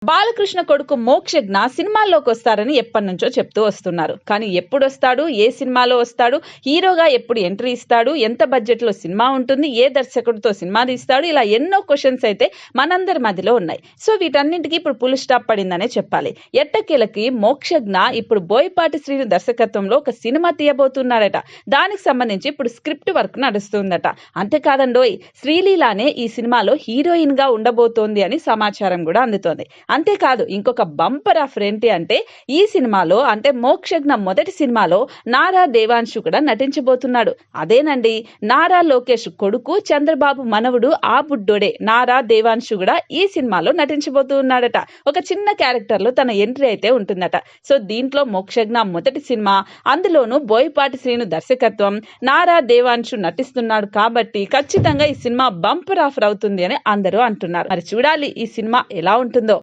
బాలకృష్ణ కొడుకు మోక్షజ్ఞ సినిమాల్లోకి వస్తారని ఎప్పటి నుంచో చెప్తూ వస్తున్నారు. కానీ ఎప్పుడు వస్తాడు, ఏ సినిమాలో వస్తాడు, హీరోగా ఎప్పుడు ఎంట్రీ ఇస్తాడు, ఎంత బడ్జెట్ లో సినిమా ఉంటుంది, ఏ దర్శకుడితో సినిమా తీస్తాడు, ఇలా ఎన్నో క్వశ్చన్స్ అయితే మనందరి మధ్యలో ఉన్నాయి. సో వీటన్నింటికి ఇప్పుడు ఫుల్ స్టాప్ పడిందనే చెప్పాలి. ఎట్టకేలకి మోక్షజ్ఞ ఇప్పుడు బోయపాటి శ్రీను దర్శకత్వంలో ఒక సినిమా తీయబోతున్నాడట. దానికి సంబంధించి ఇప్పుడు స్క్రిప్ట్ వర్క్ నడుస్తుందట. అంతేకాదండోయ్, శ్రీలీలానే ఈ సినిమాలో హీరోయిన్ గా ఉండబోతోంది అని సమాచారం కూడా అందుతోంది. అంతేకాదు, ఇంకొక బంపర్ ఆఫర్ ఏంటి అంటే, ఈ సినిమాలో అంటే మోక్షజ్ఞ మొదటి సినిమాలో నారా దేవాంశు కూడా నటించబోతున్నాడు. అదేనండి, నారా లోకేష్ కొడుకు, చంద్రబాబు మనవుడు ఆ బుడ్డోడే నారా దేవాంశు కూడా ఈ సినిమాలో నటించబోతున్నాడట. ఒక చిన్న క్యారెక్టర్ లో తన ఎంట్రీ అయితే ఉంటుందట. సో దీంట్లో మోక్షజ్ఞ మొదటి సినిమా, అందులోనూ బోయపాటి శ్రీను దర్శకత్వం, నారా దేవాంశు నటిస్తున్నాడు కాబట్టి ఖచ్చితంగా ఈ సినిమా బంపర్ ఆఫర్ అవుతుంది అని అందరూ అంటున్నారు. మరి చూడాలి ఈ సినిమా ఎలా ఉంటుందో.